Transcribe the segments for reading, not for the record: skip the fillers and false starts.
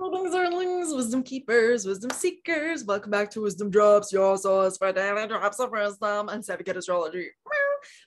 Earthlings, wisdom keepers, wisdom seekers. Welcome back to Wisdom Drops, your source for daily drops of wisdom and savvy astrology.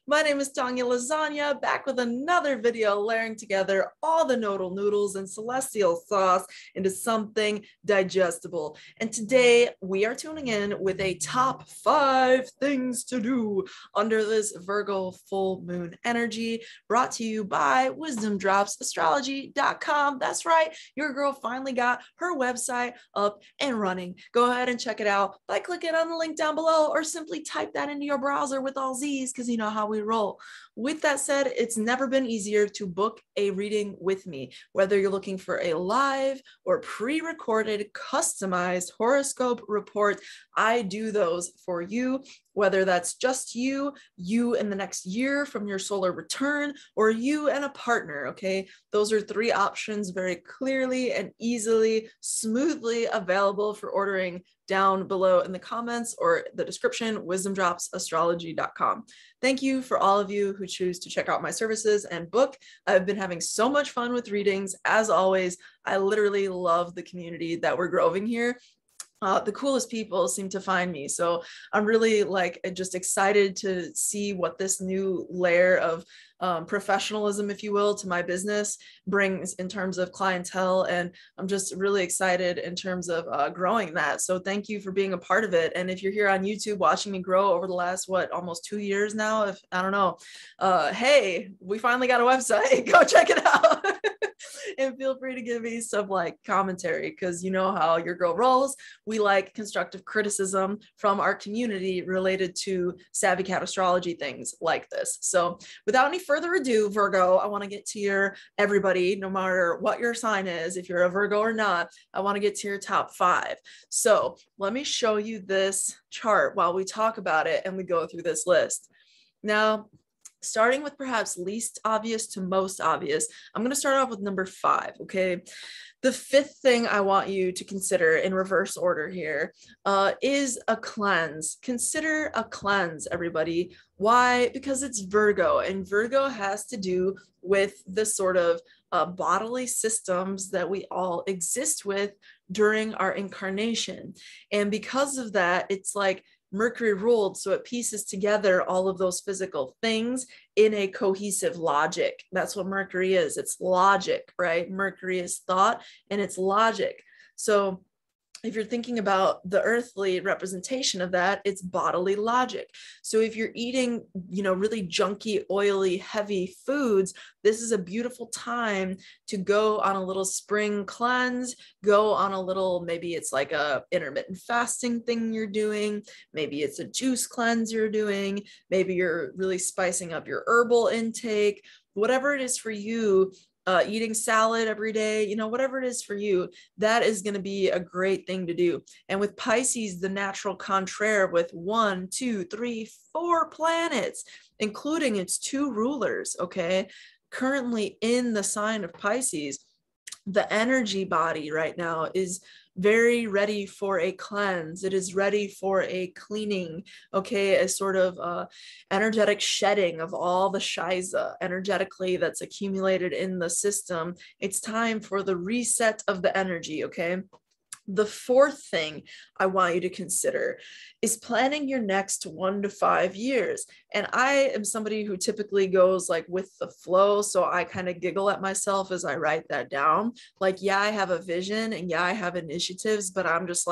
My name is Tanya Lasagna, back with another video layering together all the nodal noodles and celestial sauce into something digestible. And today we are tuning in with a top 5 things to do under this Virgo full moon energy, brought to you by wisdomdropsastrology.com. That's right, your girl finally got her website up and running. Go ahead and check it out by clicking on the link down below, or simply type that into your browser with all Z's, because you know how we roll. With that said, it's never been easier to book a reading with me, whether you're looking for a live or pre-recorded customized horoscope report. I do those for you, whether that's just you in the next year from your solar return, or you and a partner. Okay, those are 3 options, very clearly and easily, smoothly available for ordering down below in the comments or the description, wisdomdropsastrology.com. Thank you for all of you who choose to check out my services and book. I've been having so much fun with readings. As always, I literally love the community that we're growing here. The coolest people seem to find me. So I'm really just excited to see what this new layer of professionalism, if you will, to my business brings in terms of clientele. And I'm just really excited in terms of growing that. So thank you for being a part of it. And if you're here on YouTube watching me grow over the last, almost 2 years now, if I don't know, hey, we finally got a website, go check it out. And feel free to give me some commentary, because you know how your girl rolls. We like constructive criticism from our community related to savvy cat astrology things like this. So without any further ado, Virgo, I want to get to your everybody, no matter what your sign is, if you're a Virgo or not, I want to get to your top 5. So let me show you this chart while we talk about it and we go through this list. Now, starting with perhaps least obvious to most obvious, I'm going to start off with number 5, okay? The 5th thing I want you to consider in reverse order here is a cleanse. Consider a cleanse, everybody. Why? Because it's Virgo, and Virgo has to do with the sort of bodily systems that we all exist with during our incarnation. And because of that, it's like Mercury ruled, so it pieces together all of those physical things in a cohesive logic. That's what Mercury is. It's logic, right? Mercury is thought and it's logic. So if you're thinking about the earthly representation of that, it's bodily logic. So if you're eating, really junky, oily, heavy foods, this is a beautiful time to go on a little spring cleanse, go on a little, maybe it's like a intermittent fasting thing you're doing, maybe it's a juice cleanse you're doing, maybe you're really spicing up your herbal intake, whatever it is for you. Eating salad every day, whatever it is for you, that is going to be a great thing to do. And with Pisces, the natural contrary with 1, 2, 3, 4 planets, including its 2 rulers, okay, currently in the sign of Pisces, the energy body right now is very ready for a cleanse. It is ready for a cleaning, okay, a sort of energetic shedding of all the shiza energetically that's accumulated in the system. It's time for the reset of the energy, okay? The 4th thing I want you to consider is planning your next 1 to 5 years. And I am somebody who typically goes with the flow. So I kind of giggle at myself as I write that down. Yeah, I have a vision and yeah, I have initiatives, but I'm just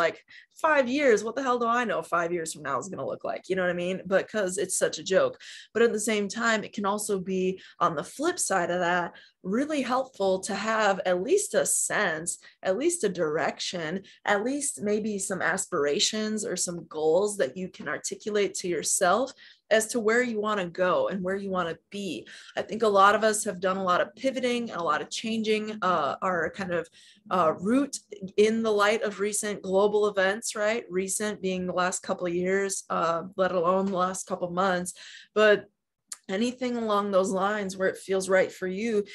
5 years, what the hell do I know 5 years from now is going to look like? You know what I mean? Because it's such a joke. But at the same time, it can also be on the flip side of that, really helpful to have at least a sense, at least a direction, at least maybe some aspirations or some goals that you can articulate to yourself as to where you want to go and where you want to be. I think a lot of us have done a lot of pivoting and a lot of changing our kind of route in the light of recent global events, right? Recent being the last couple of years, let alone the last couple of months. But anything along those lines where it feels right for you,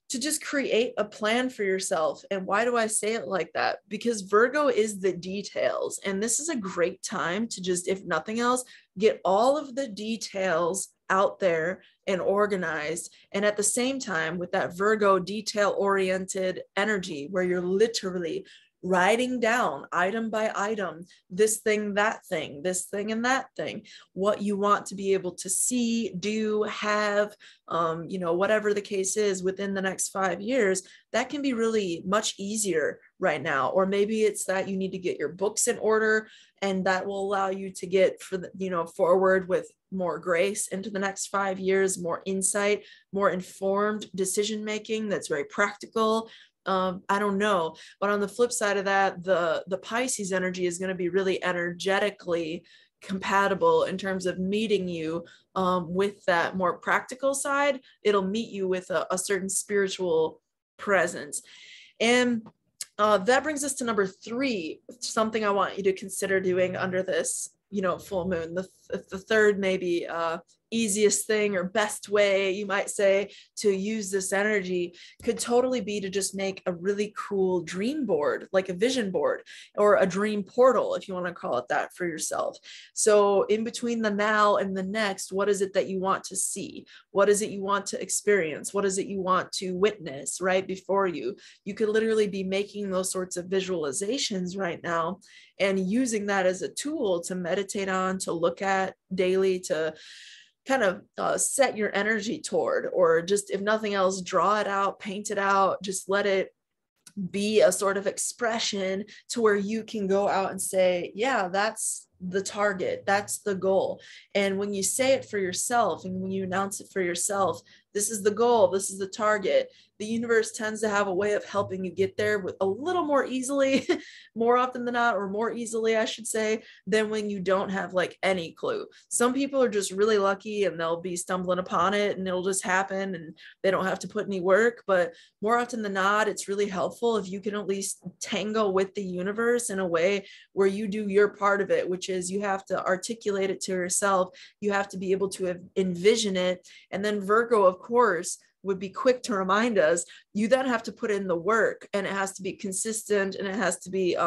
to just create a plan for yourself. And why do I say it like that? Because Virgo is the details. And this is a great time to just, if nothing else, get all of the details out there and organized. And at the same time, with that Virgo detail-oriented energy, where you're literally writing down item by item, this thing, that thing, this thing, and that thing, what you want to be able to see, do, have, whatever the case is within the next 5 years, that can be really much easier right now. Or maybe it's that you need to get your books in order, and that will allow you to get forward with more grace into the next 5 years, more insight, more informed decision making that's very practical. I don't know. But on the flip side of that, the Pisces energy is going to be really energetically compatible in terms of meeting you with that more practical side. It'll meet you with a certain spiritual presence. And that brings us to number 3, something I want you to consider doing under this, full moon. The third, maybe easiest thing or best way, you might say, to use this energy could totally be to just make a really cool dream board, like a vision board or a dream portal, if you want to call it that, for yourself. So in between the now and the next, what is it that you want to see? What is it you want to experience? What is it you want to witness right before you? You could literally be making those sorts of visualizations right now and using that as a tool to meditate on, to look at daily, to kind of set your energy toward, or just, if nothing else, draw it out, paint it out, just let it be a sort of expression to where you can go out and say, yeah, that's the target, that's the goal. And when you say it for yourself and when you announce it for yourself, this is the goal, this is the target, the universe tends to have a way of helping you get there with a little more easily, more often than not, or more easily, I should say, than when you don't have like any clue. Some people are just really lucky and they'll be stumbling upon it and it'll just happen and they don't have to put any work. But more often than not, it's really helpful if you can at least tango with the universe in a way where you do your part of it, which is you have to articulate it to yourself. You have to be able to envision it. And then Virgo, of course, would be quick to remind us, you then have to put in the work, and it has to be consistent, and it has to be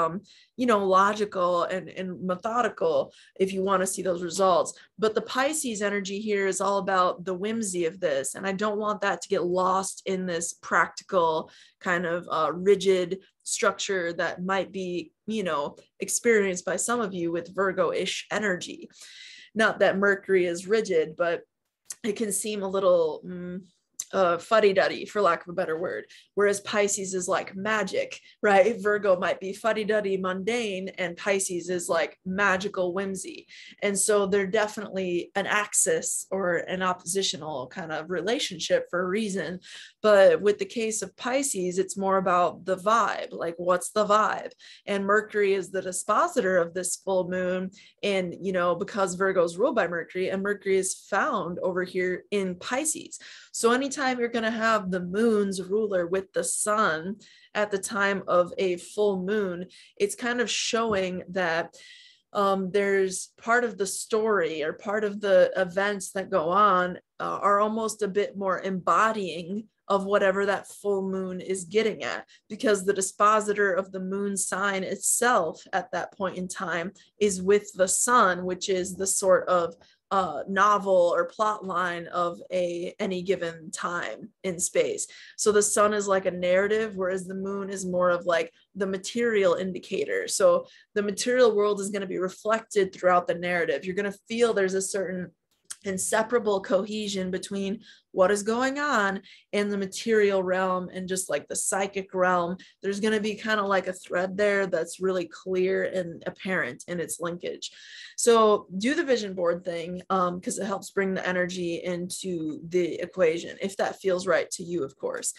logical and methodical if you want to see those results. But the Pisces energy here is all about the whimsy of this, and I don't want that to get lost in this practical kind of rigid structure that might be experienced by some of you with Virgo-ish energy. Not that Mercury is rigid, but it can seem a little fuddy-duddy, for lack of a better word, whereas Pisces is like magic, right? Virgo might be fuddy-duddy, mundane, and Pisces is like magical whimsy. And so they're definitely an axis or an oppositional kind of relationship for a reason. But with the case of Pisces, it's more about the vibe, like what's the vibe? And Mercury is the dispositor of this full moon. And, because Virgo is ruled by Mercury, and Mercury is found over here in Pisces. So anytime you're going to have the moon's ruler with the sun at the time of a full moon, it's kind of showing that there's part of the story or part of the events that go on are almost a bit more embodying of whatever that full moon is getting at, because the dispositor of the moon sign itself at that point in time is with the sun, which is the sort of novel or plot line of any given time in space. So the sun is like a narrative, whereas the moon is more of like the material indicator. So the material world is going to be reflected throughout the narrative. You're going to feel there's a certain inseparable cohesion between what is going on in the material realm and just like the psychic realm. There's going to be kind of like a thread there that's really clear and apparent in its linkage. So do the vision board thing because it helps bring the energy into the equation, if that feels right to you, of course.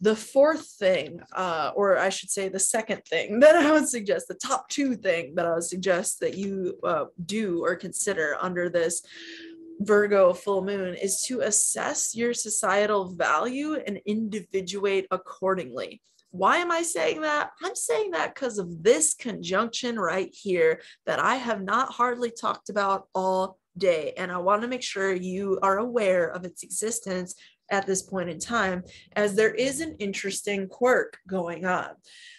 The fourth thing, or I should say the second thing that I would suggest, the top 2 thing that I would suggest that you do or consider under this Virgo full moon is to assess your societal value and individuate accordingly. Why am I saying that? I'm saying that because of this conjunction right here that I have not hardly talked about all day. And I want to make sure you are aware of its existence at this point in time, as there is an interesting quirk going on.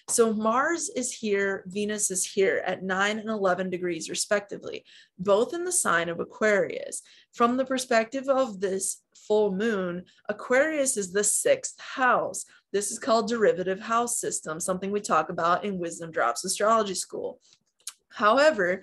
So Mars is here, Venus is here at 9 and 11 degrees respectively, both in the sign of Aquarius. From the perspective of this full moon, Aquarius is the 6th house. This is called derivative house system, something we talk about in Wisdom Dropz Astrology School. However,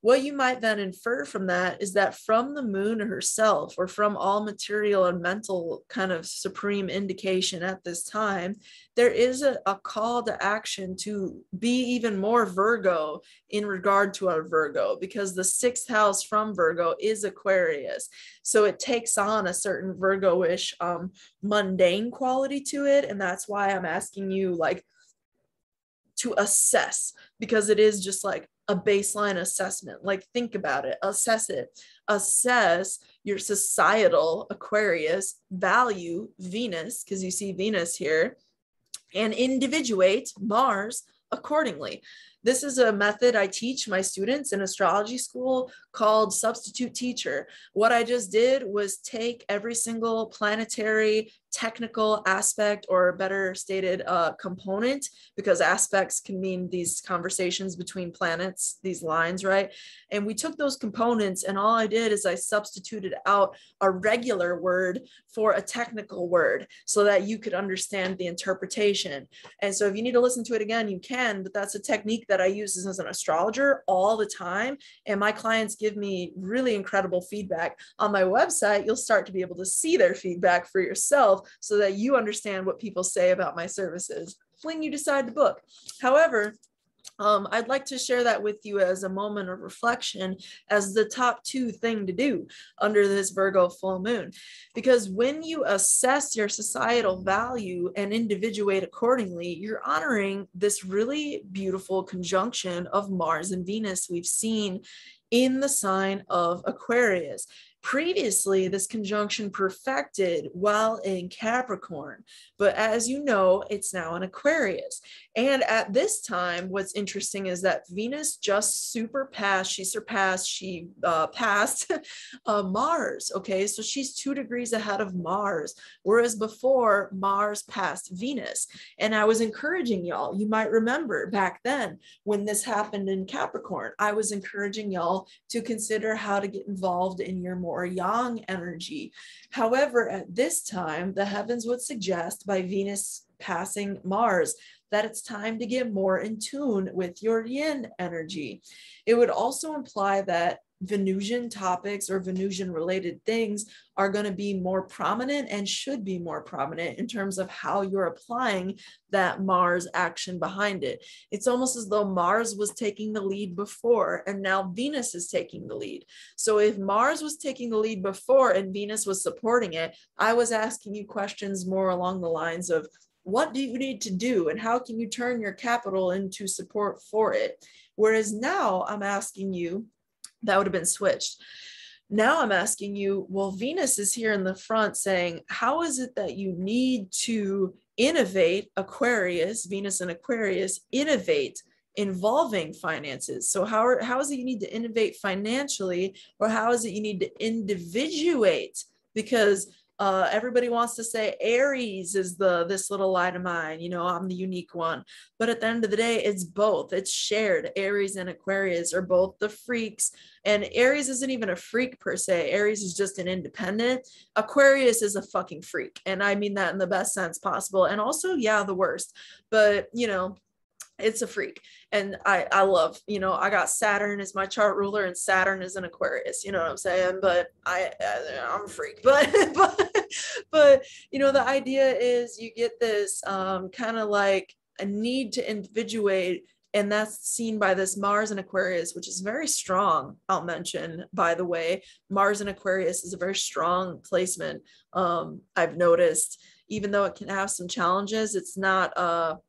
what you might then infer from that is that from the moon herself, or from all material and mental kind of supreme indication at this time, there is a call to action to be even more Virgo in regard to our Virgo, because the 6th house from Virgo is Aquarius. So it takes on a certain Virgo-ish mundane quality to it. And that's why I'm asking you like to assess, because it is just like a baseline assessment. Like, think about it, assess it, assess your societal Aquarius value Venus, because you see Venus here, and individuate Mars accordingly. This is a method I teach my students in astrology school called substitute teacher. What I just did was take every single planetary technical aspect, or better stated, component, because aspects can mean these conversations between planets, these lines, right? And we took those components, and all I did is I substituted out a regular word for a technical word so that you could understand the interpretation. And so if you need to listen to it again, you can, but that's a technique that I use as an astrologer all the time. And my clients give me really incredible feedback. On my website, you'll start to be able to see their feedback for yourself so that you understand what people say about my services when you decide to book. However, I'd like to share that with you as a moment of reflection, as the top 2 thing to do under this Virgo full moon. Because when you assess your societal value and individuate accordingly, you're honoring this really beautiful conjunction of Mars and Venus we've seen in the sign of Aquarius. Previously, this conjunction perfected while in Capricorn, but as you know, it's now in Aquarius. And at this time, what's interesting is that Venus just passed Mars, okay? So she's 2 degrees ahead of Mars, whereas before, Mars passed Venus. And I was encouraging y'all, you might remember back then when this happened in Capricorn, I was encouraging y'all to consider how to get involved in your more yang energy. However, at this time, the heavens would suggest by Venus passing Mars that it's time to get more in tune with your yin energy. It would also imply that Venusian topics or Venusian related things are going to be more prominent and should be more prominent in terms of how you're applying that Mars action behind it. It's almost as though Mars was taking the lead before and now Venus is taking the lead. So if Mars was taking the lead before and Venus was supporting it, I was asking you questions more along the lines of, what do you need to do and how can you turn your capital into support for it? Whereas now I'm asking you, that would have been switched. Now I'm asking you, well, Venus is here in the front saying, how is it that you need to innovate Aquarius, Venus and Aquarius, innovate involving finances? So how is it you need to innovate financially, or how is it you need to individuate? Because everybody wants to say Aries is this little light of mine, you know, I'm the unique one. But at the end of the day, it's both. It's shared. Aries and Aquarius are both the freaks. And Aries isn't even a freak per se. Aries is just an independent. Aquarius is a fucking freak. And I mean that in the best sense possible. And also, yeah, the worst. But, you know, it's a freak. And I love, you know, I got Saturn as my chart ruler and Saturn is an Aquarius, you know what I'm saying? But I'm a freak, but you know, the idea is you get this kind of like a need to individuate, and that's seen by this Mars and Aquarius, which is very strong. I'll mention, by the way, Mars and Aquarius is a very strong placement. I've noticed, even though it can have some challenges, it's not a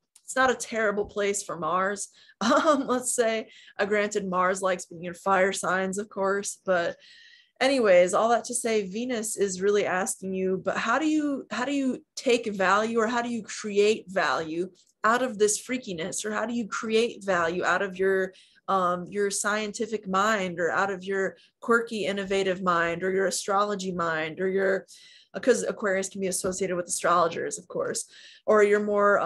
terrible place for Mars. Let's say, granted, Mars likes being in fire signs, of course, but anyways, all that to say, Venus is really asking you, but how do you take value, or how do you create value out of this freakiness, or how do you create value out of your scientific mind, or out of your quirky, innovative mind, or your astrology mind, or your because Aquarius can be associated with astrologers, of course, or your more,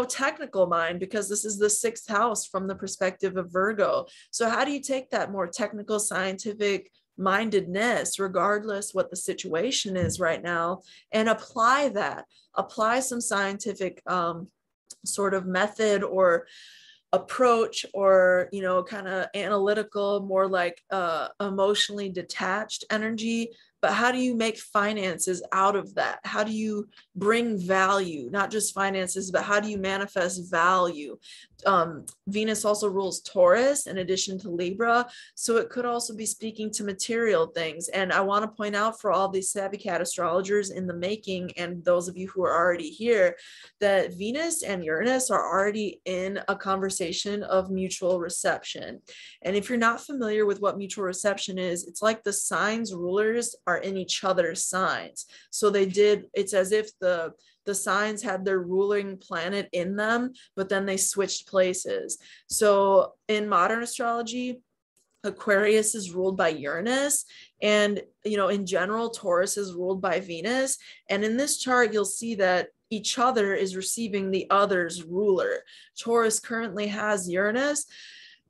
technical mind, because this is the 6th house from the perspective of Virgo. So how do you take that more technical, scientific mindedness, regardless what the situation is right now, and apply some scientific sort of method or approach, or kind of analytical, more like emotionally detached energy. But how do you make finances out of that? How do you bring value, not just finances, but how do you manifest value? Venus also rules Taurus in addition to Libra, so it could also be speaking to material things. And I want to point out for all these savvy cat astrologers in the making, and those of you who are already here, that Venus and Uranus are already in a conversation of mutual reception. And if you're not familiar with what mutual reception is, it's like the signs rulers are in each other's signs. So it's as if the signs had their ruling planet in them, but then they switched places. So in modern astrology, Aquarius is ruled by Uranus, and in general, Taurus is ruled by Venus. And in this chart, you'll see that each other is receiving the other's ruler. Taurus currently has Uranus.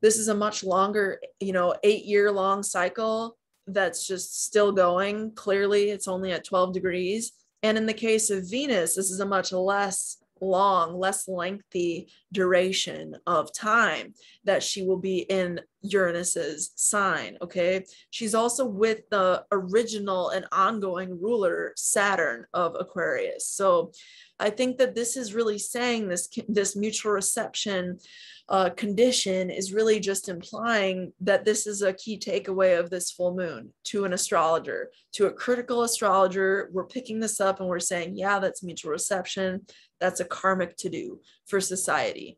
This is a much longer, 8-year-long cycle that's just still going. Clearly, it's only at 12 degrees. And in the case of Venus, this is a much less lengthy duration of time that she will be in Uranus's sign. Okay. She's also with the original and ongoing ruler, Saturn of Aquarius. So I think that this is really saying this mutual reception condition is really just implying that this is a key takeaway of this full moon to an astrologer, to a critical astrologer. We're picking this up and we're saying, yeah, that's mutual reception. That's a karmic to do for society.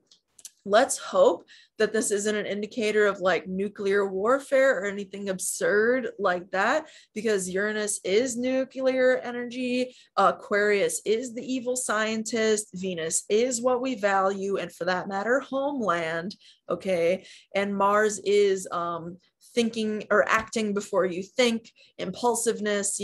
Let's hope that this isn't an indicator of like nuclear warfare or anything absurd like that, because Uranus is nuclear energy. Aquarius is the evil scientist. Venus is what we value, and for that matter, homeland. Okay. And Mars is thinking or acting before you think, impulsiveness,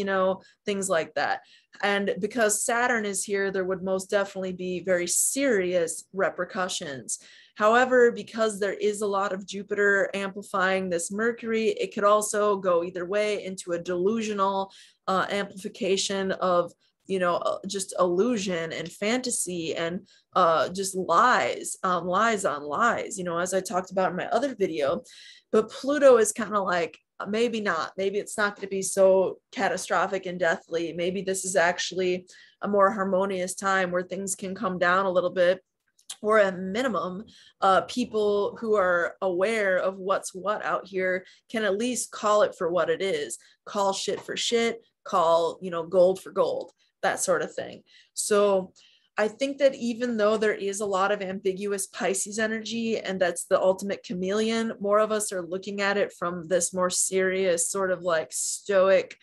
things like that. And because Saturn is here, there would most definitely be very serious repercussions. However, because there is a lot of Jupiter amplifying this Mercury, it could also go either way into a delusional amplification of, just illusion and fantasy and just lies on lies, as I talked about in my other video. But Pluto is kind of like, maybe not. Maybe it's not going to be so catastrophic and deathly. Maybe this is actually a more harmonious time where things can come down a little bit, or at minimum, people who are aware of what's what out here can at least call it for what it is. Call shit for shit, call, gold for gold, that sort of thing. So I think that even though there is a lot of ambiguous Pisces energy, and that's the ultimate chameleon, more of us are looking at it from this more serious sort of like stoic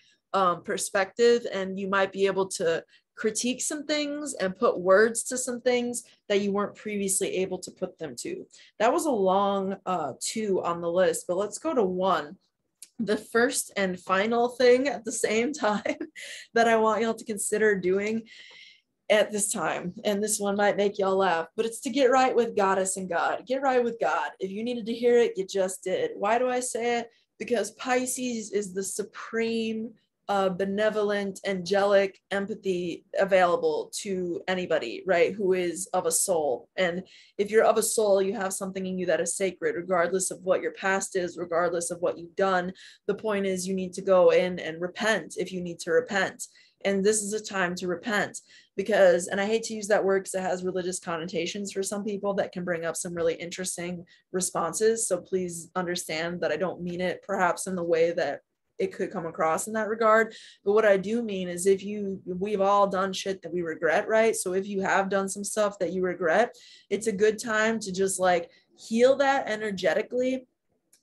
perspective, and you might be able to critique some things and put words to some things that you weren't previously able to put them to. That was a long 2 on the list, but let's go to 1. The first and final thing at the same time that I want y'all to consider doing at this time, and this one might make y'all laugh, but it's to get right with Goddess and God. Get right with God. If you needed to hear it, you just did. Why do I say it? Because Pisces is the supreme benevolent, angelic empathy available to anybody, right, who is of a soul. And if you're of a soul, you have something in you that is sacred, regardless of what your past is, regardless of what you've done. The point is, you need to go in and repent if you need to repent. And this is a time to repent, because, and I hate to use that word because it has religious connotations for some people that can bring up some really interesting responses. So please understand that I don't mean it perhaps in the way that it could come across in that regard. But what I do mean is, we've all done shit that we regret, right? So if you have done some stuff that you regret, it's a good time to just like heal that energetically.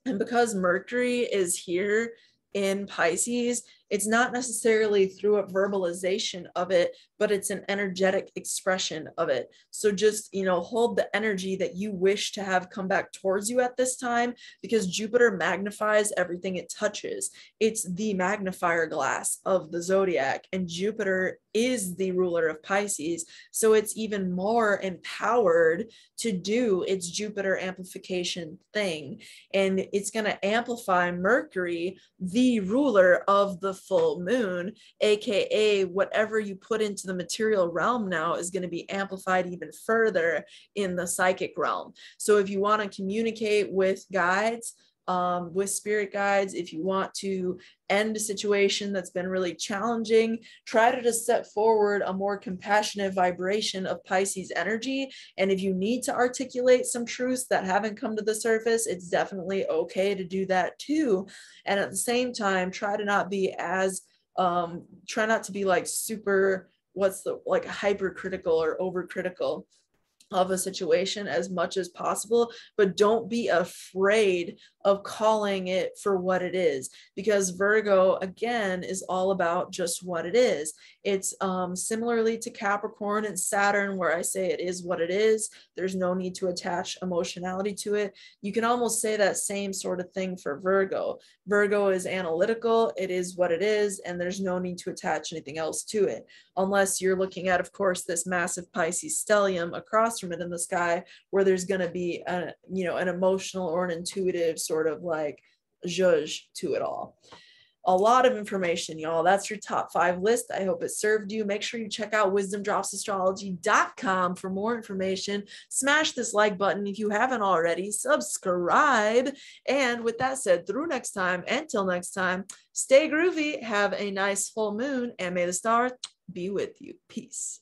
And because Mercury is here in Pisces, It's not necessarily through a verbalization of it, but it's an energetic expression of it. So just, you know, hold the energy that you wish to have come back towards you at this time, because Jupiter magnifies everything it touches. It's the magnifier glass of the zodiac, and Jupiter is the ruler of Pisces. So it's even more empowered to do its Jupiter amplification thing. And it's going to amplify Mercury, the ruler of the full moon, aka whatever you put into the material realm now is going to be amplified even further in the psychic realm. So if you want to communicate with guides, with spirit guides, if you want to end a situation that's been really challenging, try to just set forward a more compassionate vibration of Pisces energy. And if you need to articulate some truths that haven't come to the surface, it's definitely okay to do that too. And at the same time, try not to be like super, like hypercritical or overcritical of a situation as much as possible, but don't be afraid of calling it for what it is, because Virgo again is all about just what it is. It's similarly to Capricorn and Saturn, where I say it is what it is. There's no need to attach emotionality to it. You can almost say that same sort of thing for Virgo. Virgo is analytical, it is what it is, and there's no need to attach anything else to it, unless you're looking at, of course, this massive Pisces stellium across from it in the sky, where there's going to be an emotional or an intuitive sort of like zhuzh to it all. A lot of information, y'all. That's your top 5 list. I hope it served you. Make sure you check out wisdomdropsastrology.com for more information. Smash this like button if you haven't already. Subscribe. And with that said, through next time, until next time, stay groovy, have a nice full moon, and may the stars be with you. Peace.